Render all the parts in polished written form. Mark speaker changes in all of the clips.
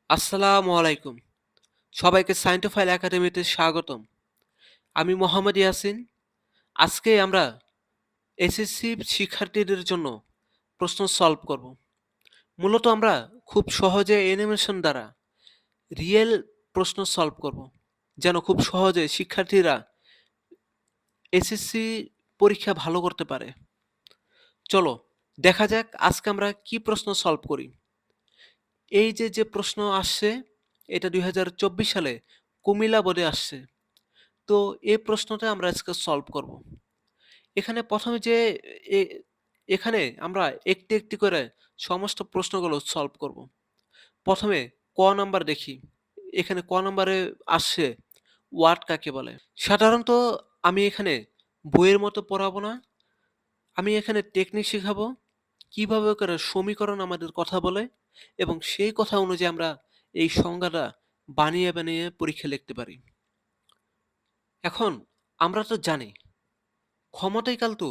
Speaker 1: আসসালামু আলাইকুম। সবাইকে সায়েন্টোফাইল একাডেমিতে স্বাগতম। আমি মোহাম্মদ ইয়াসিন। আজকে আমরা এসএসসি শিক্ষার্থীদের জন্য প্রশ্ন সলভ করব। মূলত আমরা খুব সহজে অ্যানিমেশন দ্বারা রিয়েল প্রশ্ন সলভ করব। যেন খুব সহজে শিক্ষার্থীরা এসএসসি পরীক্ষা ভালো করতে পারে। চলো দেখা যাক আজকে আমরা কি প্রশ্ন সলভ করি। এই যে প্রশ্ন আসছে এটা 2024 সালে কুমিল্লা বোর্ডে আসছে। তো এই প্রশ্নটা আমরা আজকে সলভ করব। এখানে প্রথমে যে এ এখানে আমরা একটি একটি করে সমস্ত প্রশ্নগুলো সলভ করব। প্রথমে ক নাম্বার দেখি। এখানে ক নাম্বারে আসছে ওয়াট কাকে বলে? সাধারণত আমি এখানে বইয়ের মতো পড়াবো না। আমি এখানে টেকনিক শিখাবো। কিভাবে করে সমীকরণ আমাদের কথা বলে এবং সেই কথা অনুযায়ী আমরা এই সংজ্ঞাটা বানিয়ে পরীক্ষায় লিখতে পারি। এখন আমরা তো জানি ক্ষমতা ইকুয়াল টু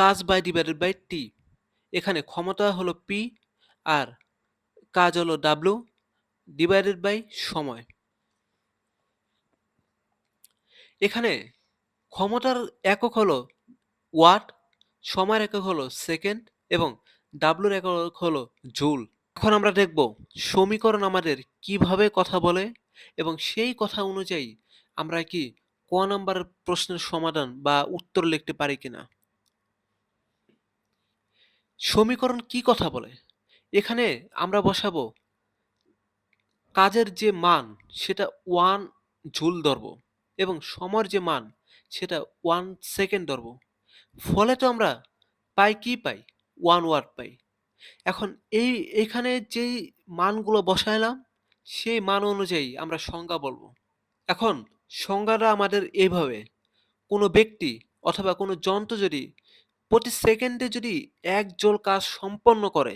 Speaker 1: কাজ বাই ডিভাইডেড বাই টি। এখানে ক্ষমতা হলো পি আর কাজ হলো ডাব্লিউ ডিভাইডেড বাই সময়। এখানে ক্ষমতার একক হলো ওয়াট, সময়ের একক হলো সেকেন্ড এবং ডাব্লুর একক হলো জুল। এখন আমরা দেখব সমীকরণ আমাদের কিভাবে কথা বলে এবং সেই কথা অনুযায়ী আমরা কি ক নাম্বার প্রশ্নের সমাধান বা উত্তর লিখতে পারি কিনা। সমীকরণ কি কথা বলে? এখানে আমরা বসাবো কাজের যে মান সেটা 1 জুল ধরব এবং সময়ের যে মান সেটা 1 সেকেন্ড ধরব। ফলে তো আমরা কি পাই? 1 ওয়াট পাই। এখন এখানে যেই মানগুলো বসাইলাম সেই মান অনুযায়ী আমরা সংজ্ঞা বলবো। এখন সংজ্ঞাটা আমাদের এইভাবে, কোনো ব্যক্তি অথবা কোনো যন্ত্র যদি প্রতি সেকেন্ডে যদি 1 জুল কাজ সম্পন্ন করে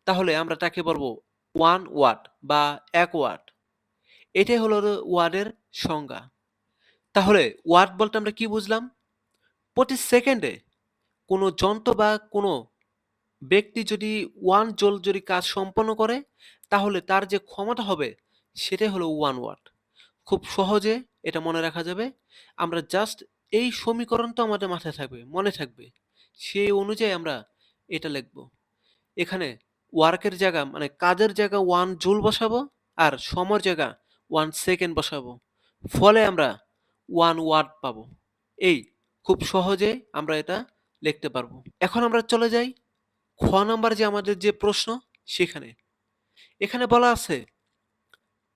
Speaker 1: তাহলে আমরা তাকে বলবো 1 ওয়াট বা 1 ওয়াট। এটাই হলো ওয়াটের সংজ্ঞা। তাহলে ওয়াট বলতে আমরা কি বুঝলাম? প্রতি সেকেন্ডে কোনো যন্ত্র বা কোনো ব্যক্তি যদি 1 জুল যদি কাজ সম্পন্ন করে তাহলে তার যে ক্ষমতা হবে সেটাই হলো 1 ওয়াট। খুব সহজে এটা মনে রাখা যাবে। আমরা জাস্ট এই সমীকরণ তো আমাদের মাথায় থাকবে, মনে থাকবে। সেই অনুযায়ী আমরা এটা লিখব। এখানে ওয়ার্কের জায়গা মানে কাজের জায়গা 1 জুল বসাবো আর সময়ের জায়গা 1 সেকেন্ড বসাবো। ফলে আমরা 1 ওয়াট পাবো। এই খুব সহজে আমরা এটা লিখতে পারবো। এখন আমরা চলে যাই খ নাম্বার যে আমাদের যে প্রশ্ন সেখানে। এখানে বলা আছে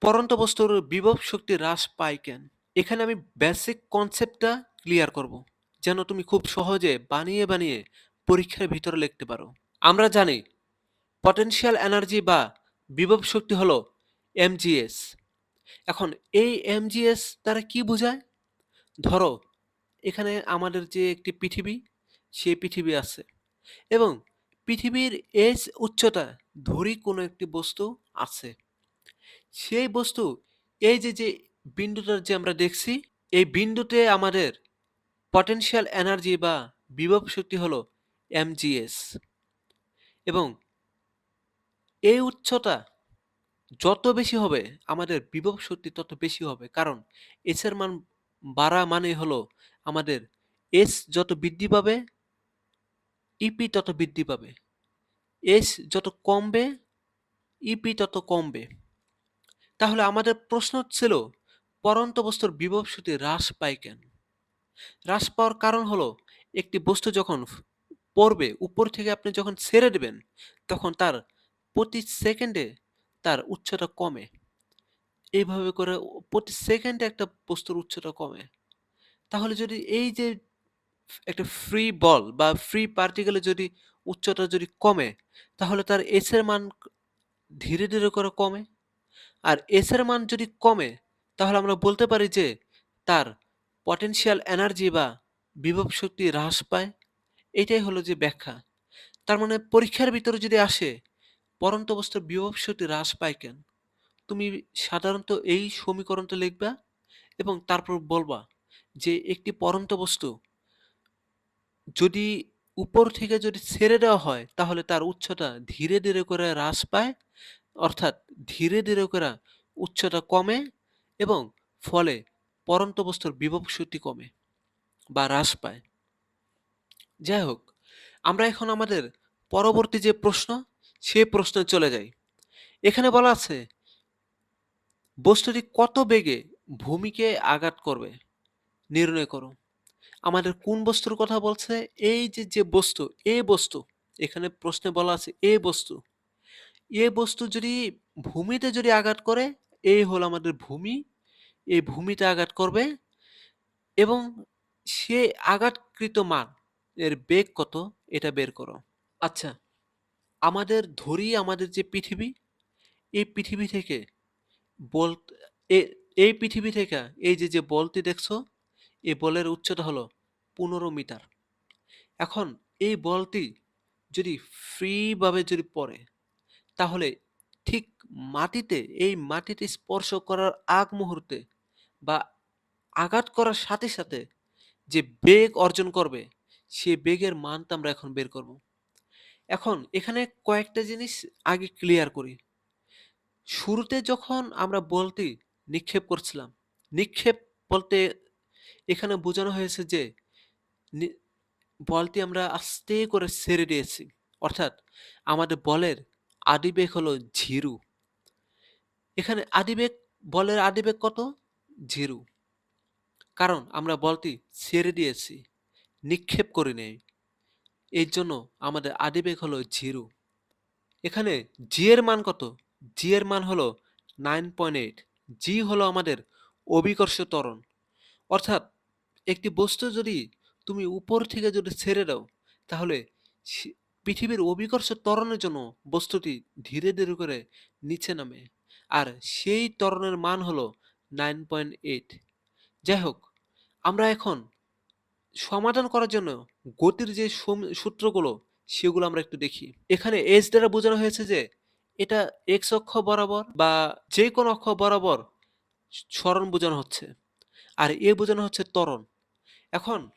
Speaker 1: পড়ন্ত বস্তুর বিভব শক্তি হ্রাস পায় কেন? এখানে আমি বেসিক কনসেপ্টটা ক্লিয়ার করব যেন তুমি খুব সহজে বানিয়ে পরীক্ষার ভিতরে লিখতে পারো। আমরা জানি পটেনশিয়াল এনার্জি বা বিভব শক্তি হলো এমজিএস। এখন এই এমজিএস দ্বারা কি বোঝায়? ধরো এখানে আমাদের যে একটি পৃথিবী সেই পৃথিবী আছে এবং পৃথিবীর এজ উচ্চতা ধরি কোনো একটি বস্তু আছে। সেই বস্তু এই যে বিন্দুটার যে আমরা দেখছি এই বিন্দুতে আমাদের পটেনশিয়াল এনার্জি বা বিভব শক্তি হলো এমজিএস এবং এই উচ্চতা যত বেশি হবে আমাদের বিভব শক্তি তত বেশি হবে, কারণ এস এর মান বাড়া মানে হলো আমাদের এস যত বৃদ্ধি পাবে ইপি তত বৃদ্ধি পাবে, এস যত কমবে ইপি তত কমবে। তাহলে আমাদের প্রশ্ন ছিল পড়ন্ত বস্তুর বিভব শক্তি হ্রাস পায় কেন? হ্রাস পাওয়ার কারণ হলো একটি বস্তু যখন পড়বে উপর থেকে আপনি যখন ছেড়ে দেবেন তখন তার প্রতি সেকেন্ডে তার উচ্চতা কমে। এইভাবে করে প্রতি সেকেন্ডে একটা বস্তুর উচ্চতা কমে। তাহলে যদি এই যে একটা ফ্রি বল বা ফ্রি পার্টিকেলের যদি উচ্চতা যদি কমে তাহলে তার এস এর মান ধীরে করে কমে। আর এস এর মান যদি কমে তাহলে আমরা বলতে পারি যে তার পটেনশিয়াল এনার্জি বা বিভব শক্তি হ্রাস পায়। এটাই হলো যে ব্যাখ্যা। তার মানে পরীক্ষার ভিতরে যদি আসে পড়ন্ত বস্তুর বিভব শক্তি হ্রাস পায় কেন, তুমি সাধারণত এই সমীকরণটা লিখবা এবং তারপর বলবা যে একটি পড়ন্ত বস্তু যদি উপর থেকে যদি ছেড়ে দেওয়া হয় তাহলে তার উচ্চতা ধীরে করে হ্রাস পায় অর্থাৎ ধীরে ধীরে করে উচ্চতা কমে এবং ফলে পড়ন্ত বস্তুর বিভব শক্তি কমে বা হ্রাস পায়। যাই হোক, আমরা এখন আমাদের পরবর্তী যে প্রশ্ন, সে প্রশ্নে চলে যাই। এখানে বলা আছে বস্তুটি কত বেগে ভূমিকে আঘাত করবে নির্ণয় করো। আমাদের কোন বস্তুর কথা বলছে? এই যে বস্তু, এ বস্তু, এখানে প্রশ্নে বলা আছে এ বস্তু, এ বস্তু যদি ভূমিতে যদি আঘাত করে, এই হলো আমাদের ভূমি, এই ভূমিতে আঘাত করবে এবং সে আঘাতকৃত মান এর বেগ কত এটা বের করো। আচ্ছা, আমাদের ধরি আমাদের যে পৃথিবী, এই পৃথিবী থেকে বল এ- এই পৃথিবী থেকে এই যে বলটি দেখছো, এই বলের উচ্চতা হলো 15 মিটার। এখন এই বলটি যদি ফ্রি ভাবে যদি পড়ে, তাহলে ঠিক মাটিতে, এই মাটিতে স্পর্শ করার আগ মুহূর্তে বা আঘাত করার সাথে সাথে যে বেগ অর্জন করবে, সে বেগের মানটা আমরা এখন বের করব। এখন এখানে কয়েকটা জিনিস আগে ক্লিয়ার করি। শুরুতে যখন আমরা বলটি নিক্ষেপ করছিলাম, নিক্ষেপ বলতে এখানে বোঝানো হয়েছে যে নি- বলটি আমরা আস্তে করে ছেড়ে দিয়েছি। অর্থাৎ আমাদের বলের আদিবেগ হলো 0। এখানে আদিবেগ, বলের আদিবেগ কত? 0। কারণ আমরা বলটি ছেড়ে দিয়েছি, নিক্ষেপ করি নাই। এর জন্য আমাদের আদিবেগ হলো 0। এখানে জি এর মান কত? জি এর মান হলো 9.8। জি হলো আমাদের অভিকর্ষ ত্বরণ। অর্থাৎ একটি বস্তু যদি তুমি উপর থেকে যদি ছেড়ে দাও, তাহলে পৃথিবীর অভিকর্ষ ত্বরণের জন্য বস্তুটি ধীরে ধীরে করে নিচে নামে, আর সেই ত্বরণের মান হলো 9.8। যাই হোক, আমরা এখন সমাধান করার জন্য গতির যে সূত্রগুলো, সেগুলো আমরা একটু দেখি। এখানে এস দ্বারা বোঝানো হয়েছে যে এটা এক্স অক্ষ বরাবর বা যে কোনো অক্ষ বরাবর সরণ বোঝানো হচ্ছে, আর এ বোঝানো হচ্ছে ত্বরণ। এখন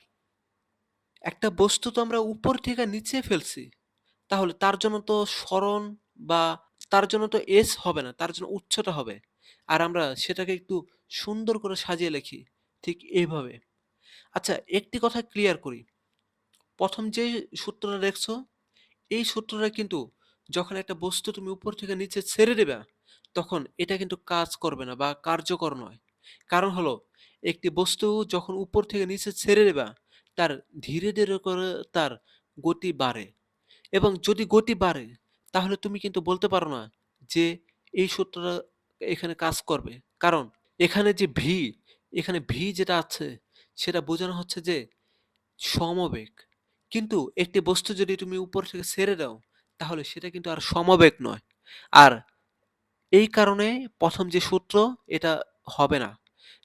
Speaker 1: একটা বস্তু তো আমরা উপর থেকে নিচে ফেলছি, তাহলে তার জন্য তো সরণ বা তার জন্য তো এস হবে না, তার জন্য উচ্চতা হবে। আর আমরা সেটাকে একটু সুন্দর করে সাজিয়ে লিখি ঠিক এইভাবে। আচ্ছা, একটি কথা ক্লিয়ার করি। প্রথম যে সূত্রটা দেখছো, এই সূত্রটা কিন্তু যখন একটা বস্তু তুমি উপর থেকে নিচে ছেড়ে দেবে, তখন এটা কিন্তু কাজ করবে না বা কার্যকর নয়। কারণ হলো, একটি বস্তু যখন উপর থেকে নিচে ছেড়ে দেবে, তার ধীরে ধীরে করে তার গতি বাড়ে, এবং যদি গতি বাড়ে, তাহলে তুমি কিন্তু বলতে পারো না যে এই সূত্রটা এখানে কাজ করবে। কারণ এখানে যে ভি, এখানে ভি যেটা আছে, সেটা বোঝানো হচ্ছে যে সমবেগ। কিন্তু একটি বস্তু যদি তুমি উপর থেকে ছেড়ে দাও, তাহলে সেটা কিন্তু আর সমবেগ নয়। আর এই কারণে প্রথম যে সূত্র, এটা হবে না।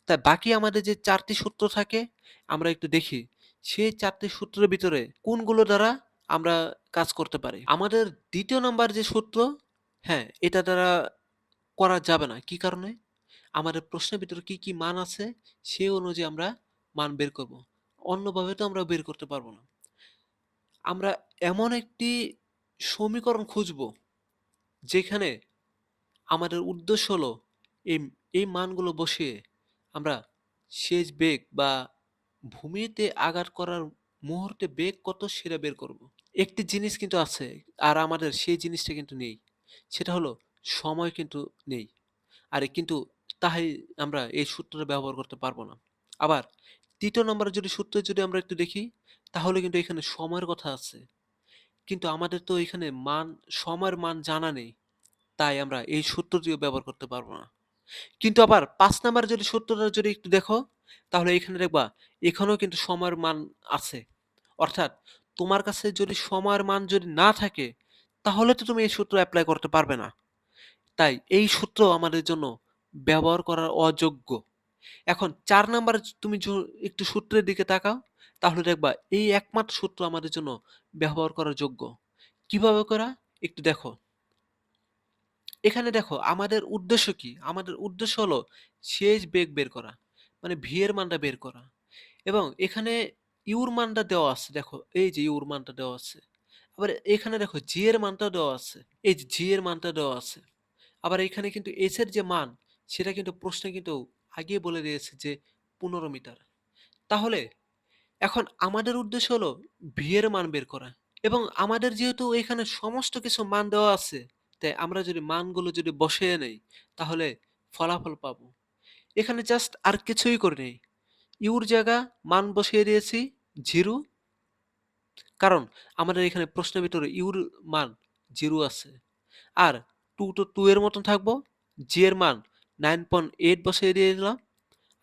Speaker 1: তাই বাকি আমাদের যে 4টি সূত্র থাকে, আমরা একটু দেখি সেই 4টি সূত্রের ভিতরে কোনগুলো দ্বারা আমরা কাজ করতে পারি। আমাদের 2য় নাম্বার যে সূত্র, হ্যাঁ, এটা দ্বারা করা যাবে না। কি কারণে? আমাদের প্রশ্নের ভিতরে কি কি মান আছে, সেই অনুযায়ী আমরা মান বের করব। অন্যভাবে তো আমরা বের করতে পারবো না। আমরা এমন একটি সমীকরণ খুঁজব, যেখানে আমাদের উদ্দেশ্য হলো এই এই মানগুলো বসিয়ে আমরা শেষ বেগ বা ভূমিতে আঘাত করার মুহূর্তে বেগ কত সেটা বের করব। একটি জিনিস কিন্তু আছে, আর আমাদের সেই জিনিসটা কিন্তু নেই। সেটা হলো সময় কিন্তু নেই। আর কিন্তু তাই আমরা এই সূত্রটা ব্যবহার করতে পারবো না। আবার ৩য় নম্বরের যদি সূত্র যদি আমরা একটু দেখি, তাহলে কিন্তু এখানে সময়ের কথা আছে। কিন্তু আমাদের তো এখানে সময়ের মান জানা নেই। তাই আমরা এই সূত্রটিও ব্যবহার করতে পারবো না। কিন্তু আবার ৫ নাম্বারের যদি সূত্রটা যদি একটু দেখো, তাহলে এখানে দেখবা এখানেও কিন্তু সময়ের মান আছে। অর্থাৎ তোমার কাছে যদি সময়ের মান যদি না থাকে, তাহলে তো তুমি এই সূত্র এপ্লাই করতে পারবে না। তাই এই সূত্র আমাদের জন্য ব্যবহার করার অযোগ্য। এখন ৪ নাম্বার তুমি একটু সূত্রের দিকে তাকাও, তাহলে দেখবা এই একমাত্র সূত্র আমাদের জন্য ব্যবহার করার যোগ্য। কিভাবে করা? একটু দেখো। এখানে দেখো আমাদের উদ্দেশ্য কি? আমাদের উদ্দেশ্য হলো শেষ বেগ বের করা। মানে ভি এর মানটা বের করা। এবং এখানে ইউর মানটা দেওয়া আছে। দেখো এই যে ইউর মানটা দেওয়া আছে। আবার এখানে দেখো জি এর মানটাও দেওয়া আছে। এই যে জি এর মানটা দেওয়া আছে। আবার এখানে কিন্তু এস এর যে মান সেটা কিন্তু প্রশ্নে কিন্তু আগেই বলে দিয়েছে যে 15 মিটার। তাহলে এখন আমাদের উদ্দেশ্য হলো ভি এর মান বের করা এবং আমাদের যেহেতু এখানে সমস্ত কিছু মান দেওয়া আছে, তাই আমরা যদি মানগুলো যদি বসিয়ে নেই তাহলে ফলাফল পাবো। এখানে জাস্ট আর কিছুই করে নেই, ইউর জায়গা মান বসিয়ে দিয়েছি 0, কারণ আমাদের এখানে প্রশ্নের ভিতরে ইউর মান 0 আছে। আর 2 তো 2 এর মতন থাকবো, জি এর মান 9.8 বসিয়ে দিয়ে দিলাম,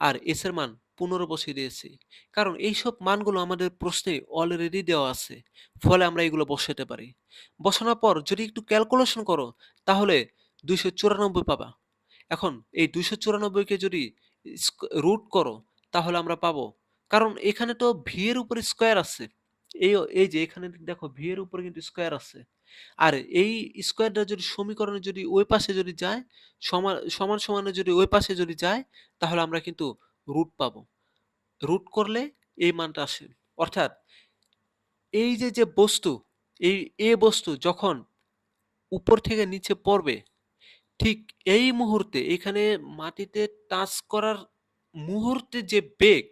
Speaker 1: আর এস এর মান 15 বসিয়ে দিয়েছি। কারণ এইসব মানগুলো আমাদের প্রশ্নে অলরেডি দেওয়া আছে, ফলে আমরা এগুলো বসাতে পারি। বসানোর পর যদি একটু ক্যালকুলেশন করো তাহলে 294 পাবা। এখন এই 294 কে যদি রুট করো তাহলে আমরা পাবো, কারণ এখানে তো ভি এর উপরে স্কোয়ার আছে। এই এই যে এখানে দেখো ভি এর উপরে কিন্তু স্কোয়ার আছে। আর এই স্কোয়ারটা যদি সমীকরণে যদি ওই পাশে যদি যায়, সমান সমান সমানে যদি ওই পাশে যদি যায়, তাহলে আমরা কিন্তু রুট পাবো। রুট করলে এই মানটা আসে। অর্থাৎ এই যে যে বস্তু, এই এ বস্তু যখন উপর থেকে নিচে পড়বে, ঠিক এই মুহূর্তে এখানে মাটিতে টাচ করার মুহূর্তে যে বেগ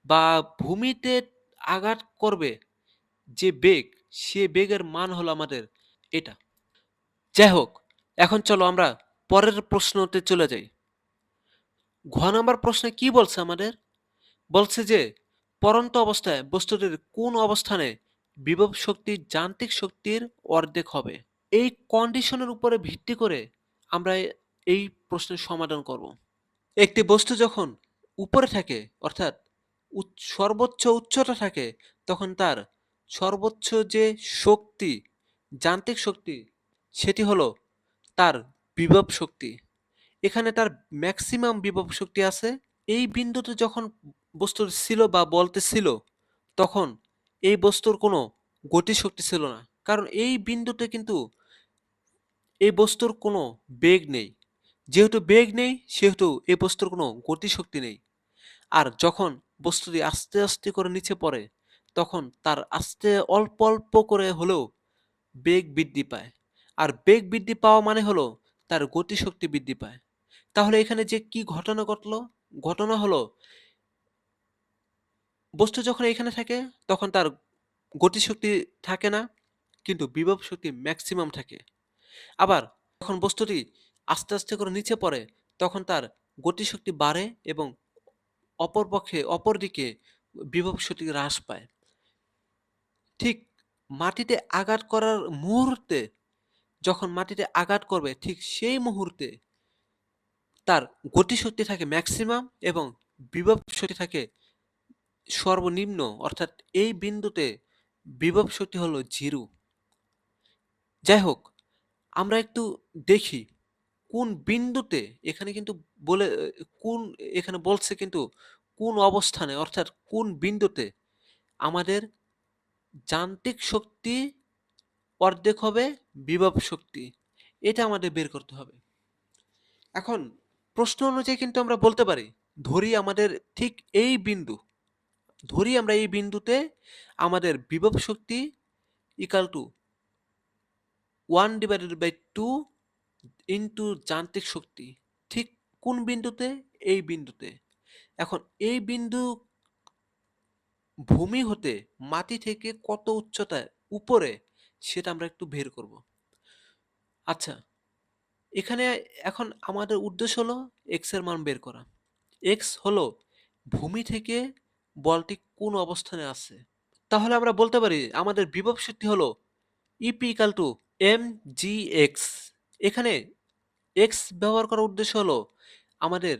Speaker 1: বা ভূমিতে আঘাত করবে যে বেগ, সে বেগের মান হলো আমাদের এটা। যাই হোক, এখন চলো আমরা পরের প্রশ্নতে চলে যাই। ঘ নাম্বার প্রশ্নে কি বলছে আমাদের? বলছে যে পড়ন্ত অবস্থায় বস্তুটির কোন অবস্থানে বিভব শক্তি যান্ত্রিক শক্তির অর্ধেক হবে? এই কন্ডিশনের উপরে ভিত্তি করে আমরা এই প্রশ্নের সমাধান করব। একটি বস্তু যখন উপরে থাকে, অর্থাৎ সর্বোচ্চ উচ্চতা থাকে, তখন তার সর্বোচ্চ যে শক্তি, যান্ত্রিক শক্তি, সেটি হলো তার বিভব শক্তি। এখানে তার ম্যাক্সিমাম বিভব শক্তি আছে। এই বিন্দুতে যখন বস্তুর ছিল বা বলতে ছিল, তখন এই বস্তুর কোনো গতিশক্তি ছিল না, কারণ এই বিন্দুতে কিন্তু এই বস্তুর কোনো বেগ নেই। যেহেতু বেগ নেই সেহেতু এই বস্তুর কোনো গতিশক্তি নেই। আর যখন বস্তুটি আস্তে আস্তে করে নিচে পড়ে, তখন তার আস্তে অল্প অল্প করে হলেও বেগ বৃদ্ধি পায়। আর বেগ বৃদ্ধি পাওয়া মানে হলো তার গতিশক্তি বৃদ্ধি পায়। তাহলে এখানে যে কি ঘটনা ঘটলো? ঘটনা হলো বস্তু যখন এখানে থাকে তখন তার গতিশক্তি থাকে না, কিন্তু বিভব শক্তি ম্যাক্সিমাম থাকে। আবার যখন বস্তুটি আস্তে আস্তে করে নিচে পড়ে, তখন তার গতিশক্তি বাড়ে এবং অপরদিকে বিভব শক্তি হ্রাস পায়। ঠিক মাটিতে আঘাত করার মুহূর্তে, যখন মাটিতে আঘাত করবে ঠিক সেই মুহূর্তে তার গতিশক্তি থাকে ম্যাক্সিমাম এবং বিভব শক্তি থাকে সর্বনিম্ন, অর্থাৎ এই বিন্দুতে বিভব শক্তি হলো 0। যাই হোক, আমরা একটু দেখি কোন বিন্দুতে, এখানে কিন্তু বলে কোন, এখানে বলছে কিন্তু কোন অবস্থানে, অর্থাৎ কোন বিন্দুতে আমাদের যান্ত্রিক শক্তি অর্ধেক হবে বিভব শক্তি, এটা আমাদের বের করতে হবে। এখন প্রশ্ন অনুযায়ী কিন্তু আমরা বলতে পারি, ধরি আমাদের ঠিক এই বিন্দু, ধরি আমরা এই বিন্দুতে আমাদের বিভব শক্তি ইকাল টু 1/2 ইন্টু যান্ত্রিক শক্তি। ঠিক কোন বিন্দুতে? এই বিন্দুতে। এখন এই বিন্দু ভূমি হতে মাটি থেকে কত উচ্চতায় উপরে, সেটা আমরা একটু বের করব। আচ্ছা, এখানে এখন আমাদের উদ্দেশ্য হলো এক্স এর মান বের করা। এক্স হলো ভূমি থেকে বলটি কোন অবস্থানে আছে। তাহলে আমরা বলতে পারি আমাদের বিভব শক্তি হলো EP equal to M G X. এখানে এক্স ব্যবহার করার উদ্দেশ্য হলো আমাদের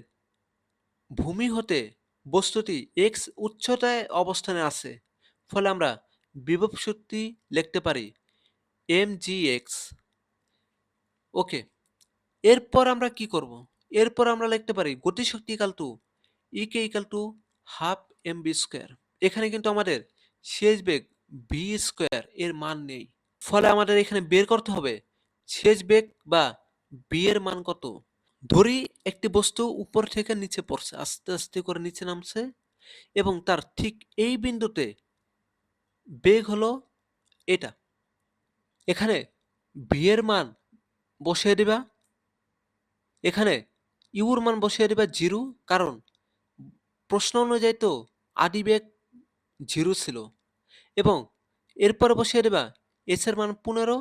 Speaker 1: ভূমি হতে বস্তুটি এক্স উচ্চতায় অবস্থানে আছে, ফলে আমরা বিভব শক্তি লিখতে পারি এম জি এক্স। ওকে, এরপর আমরা কি করব? এরপর আমরা লিখতে পারি গতিশক্তি equal to E K equal to half M V square. এখানে কিন্তু আমাদের শেষ বেগ ভি স্কোয়ার এর মান নেই, ফলে আমাদের এখানে বের করতে হবে শেষ বেগ বা বি এর মান কত। ধরি একটি বস্তু উপর থেকে নিচে পড়ছে, আস্তে আস্তে করে নিচে নামছে এবং তার ঠিক এই বিন্দুতে বেগ হলো এটা। এখানে ভি এর মান বসিয়ে দিবা এখানে ইউর মান বসিয়ে দিবা 0, কারণ প্রশ্ন অনুযায়ী তো আদি বেগ 0 ছিল, এবং এরপরে বসিয়ে দিবা এস এর মান 15,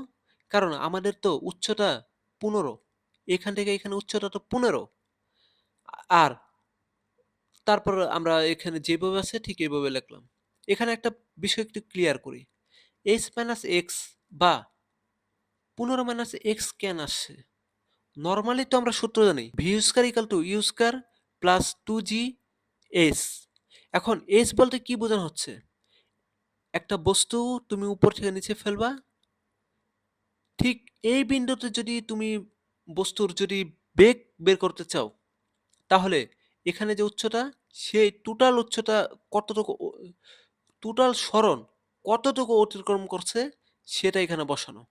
Speaker 1: কারণ আমাদের তো উচ্চতা 15, এখান থেকে এখানে উচ্চতা তো 15। আর তারপর আমরা এখানে যেভাবে আছে ঠিক এইভাবে লিখলাম। এখানে একটা বিষয় একটু ক্লিয়ার করি, এস মাইনাস এক্স বা 15 মাইনাস এক্স কেন আসছে? নর্মালি তো আমরা সূত্র জানি V square equal to U square plus 2g S. এখন এস বলতে কি বোঝানো হচ্ছে? একটা বস্তু তুমি উপর থেকে নিচে ফেলবা, ঠিক এই বিন্দুতে যদি তুমি বস্তুর যদি বেগ বের করতে চাও, তাহলে এখানে যে উচ্চতা, সেই টোটাল উচ্চতা কতটুকু, টোটাল সরণ কতটুকু অতিক্রম করছে সেটা এখানে বসানো।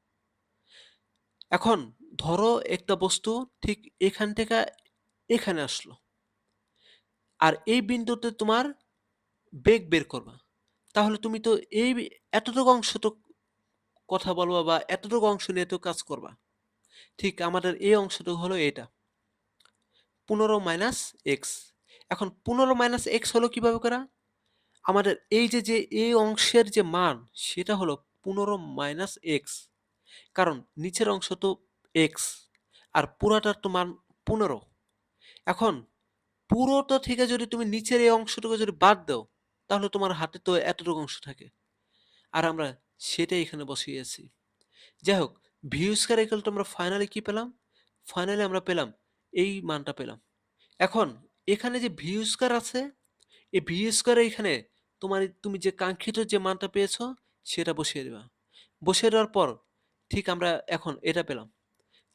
Speaker 1: এখন ধরো একটা বস্তু ঠিক এখান থেকে এখানে আসলো, আর এই বিন্দুতে তোমার বেগ বের করবা, তাহলে তুমি তো এই এতটুকু অংশ তো কথা বলবা বা এতটুকু অংশ নিয়ে তো কাজ করবা। ঠিক আমাদের এই অংশটুকু হলো এটা 15 মাইনাস এক্স। এখন 15 মাইনাস এক্স হলো কিভাবে করা? আমাদের এই যে যে এই অংশের যে মান সেটা হলো 15 মাইনাস এক্স, কারণ নিচের অংশ তো এক্স আর পুরাটার তো মান 15। এখন পুরোটা থেকে যদি তুমি নিচের এই অংশটুকু যদি বাদ দাও, তাহলে তোমার হাতে তো এতটুকু অংশ থাকে, আর আমরা সেটাই এখানে বসিয়েছি। যাই হোক, ভি স্কয়ার ইকুয়াল টু আমরা ফাইনালি কি পেলাম? ফাইনালি আমরা পেলাম এই মানটা পেলাম। এখন এখানে যে ভি স্কয়ার আছে, এই ভি স্কয়ার এখানে তুমি যে কাঙ্ক্ষিত যে মানটা পেয়েছো সেটা বসিয়ে দেবা। বসিয়ে দেওয়ার পর ঠিক আমরা এখন এটা পেলাম।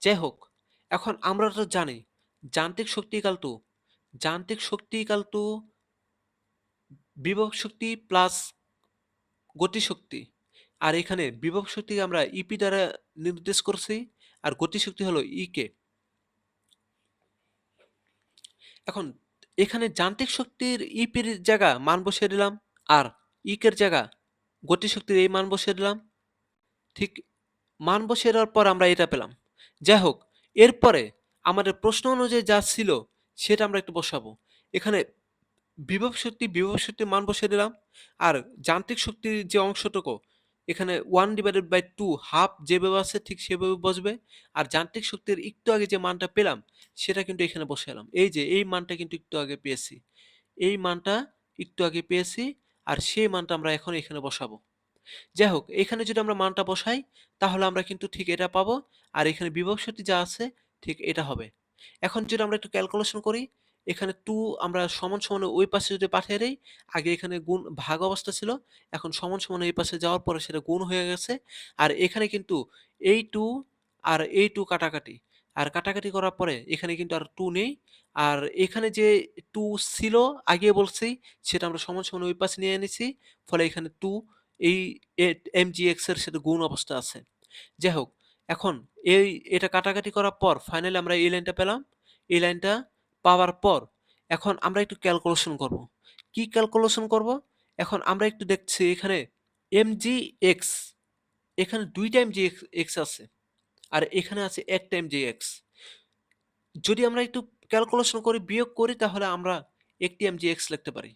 Speaker 1: যাই হোক, এখন আমরা তো জানি যান্ত্রিক শক্তি ইকাল টু বিভব শক্তি প্লাস গতিশক্তি। আর এখানে বিভব শক্তিকে আমরা ইপি দ্বারা নির্দেশ করছি, আর গতিশক্তি হলো ই কে। এখন এখানে যান্ত্রিক শক্তির ইপির জায়গা মান বসিয়ে দিলাম, আর ইকের জায়গা গতিশক্তির এই মান বসিয়ে দিলাম। ঠিক মান বসিয়ে দেওয়ার পর আমরা এটা পেলাম। যাই হোক, এরপরে আমাদের প্রশ্ন অনুযায়ী যা ছিল সেটা আমরা একটু বসাবো। এখানে বিভব শক্তির মান বসিয়ে দিলাম, আর যান্ত্রিক শক্তির যে অংশটুকু এখানে 1/2 হাফ যেভাবে আছে ঠিক সেভাবে বসবে। আর যান্ত্রিক শক্তির একটু আগে যে মানটা পেলাম সেটা কিন্তু এখানে বসালাম। এই যে এই মানটা কিন্তু একটু আগে পেয়েছি, এই মানটা একটু আগে পেয়েছি, আর সেই মানটা আমরা এখন এখানে বসাবো। যাই হোক, এখানে যদি আমরা মানটা বসাই তাহলে আমরা কিন্তু ঠিক এটা পাবো, আর এখানে বিভব শক্তি যা আছে ঠিক এটা হবে। এখন যদি আমরা একটু ক্যালকুলেশন করি, এখানে 2 আমরা সমান সমান ওই পাশে যদি পাঠিয়ে দেই, আগে এখানে গুণ ভাগ অবস্থা ছিল, এখন সমান সমান এই পাশে যাওয়ার পরে সেটা গুণ হয়ে গেছে। আর এখানে কিন্তু এই 2 আর এই 2 কাটাকাটি, আর কাটাকাটি করার পরে এখানে কিন্তু আর 2 নেই। আর এখানে যে 2 ছিল আগে বলছি, সেটা আমরা সমান সমান ওই পাশে নিয়ে এনেছি, ফলে এখানে 2 এই mgx এর সাথে গুণ অবস্থা আছে। যাই হোক, এখন এটা কাটাকাটি করার পর ফাইনালি আমরা এই লাইনটা পেলাম। এই লাইনটা পাওয়ার পর এখন আমরা একটু ক্যালকুলেশন করব। কি ক্যালকুলেশন করব? এখন আমরা একটু দেখছি এখানে mgx, এখানে 2টা mgx আছে, আর এখানে আছে একটা mgx। যদি আমরা একটু ক্যালকুলেশন করি, বিয়োগ করি, তাহলে আমরা একটি mgx লিখতে পারি।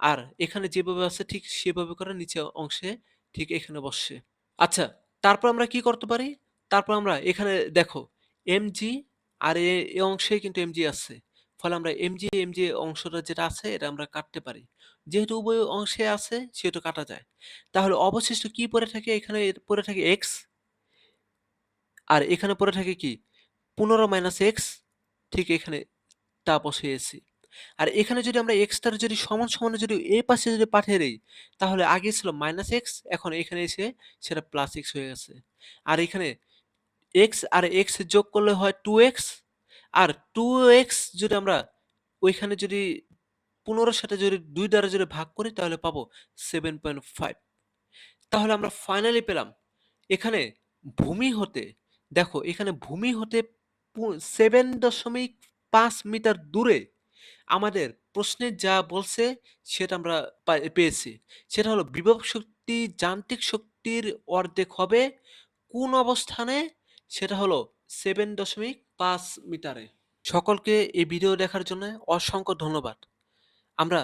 Speaker 1: আর এখানে যেভাবে আছে ঠিক সেভাবে করে নিচে অংশে ঠিক এখানে বসছে। আচ্ছা, তারপর আমরা কি করতে পারি? তারপর আমরা এখানে দেখো mg, আর এই অংশে কিন্তু mg আছে, ফলে আমরা mg অংশটা যেটা আছে এটা আমরা কাটতে পারি। যেহেতু উভয় অংশে আছে সেহেতু কাটা যায়। তাহলে অবশিষ্ট কি পড়ে থাকে? এখানে পড়ে থাকে x, আর এখানে পড়ে থাকে কি 15 মাইনাস এক্স, ঠিক এখানে তা বসিয়েছি। আর এখানে যদি আমরা এক্সটার যদি সমান সমানে যদি এই পাশে যদি পাঠিয়ে দেই, তাহলে আগে ছিল মাইনাস এক্স, এখন এখানে এসে সেটা প্লাস এক্স হয়ে গেছে। আর এখানে এক্স আর এক্স যোগ করলে হয় 2x, আর 2x যদি আমরা ওইখানে যদি 15-র সাথে যদি 2 দ্বারা যদি ভাগ করি তাহলে পাবো 7.5। তাহলে আমরা ফাইনালি পেলাম এখানে ভূমি হতে, দেখো এখানে ভূমি হতে 7.5 মিটার দূরে আমাদের প্রশ্নে যা বলছে সেটা আমরা পেয়েছি। সেটা হলো বিভব শক্তি যান্ত্রিক শক্তির অর্ধেক হবে কোন অবস্থানে? সেটা হলো 7.5 মিটারে। সকলকে এই ভিডিও দেখার জন্য অসংখ্য ধন্যবাদ। আমরা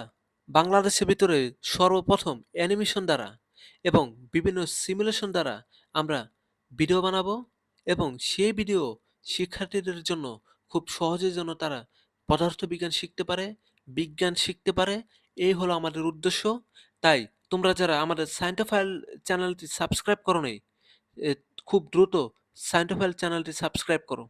Speaker 1: বাংলাদেশের ভিতরে সর্বপ্রথম অ্যানিমেশন দ্বারা এবং বিভিন্ন সিমুলেশন দ্বারা আমরা ভিডিও বানাবো এবং সেই ভিডিও শিক্ষার্থীদের জন্য খুব সহজে যেন তারা পদার্থবিজ্ঞান শিখতে পারে, বিজ্ঞান শিখতে পারে, এই হলো আমাদের উদ্দেশ্য। তাই তোমরা যারা আমাদের সায়েন্টোফাইল চ্যানেলটি সাবস্ক্রাইব করো নাই, খুব দ্রুত সায়েন্টোফাইল চ্যানেলটি সাবস্ক্রাইব করো।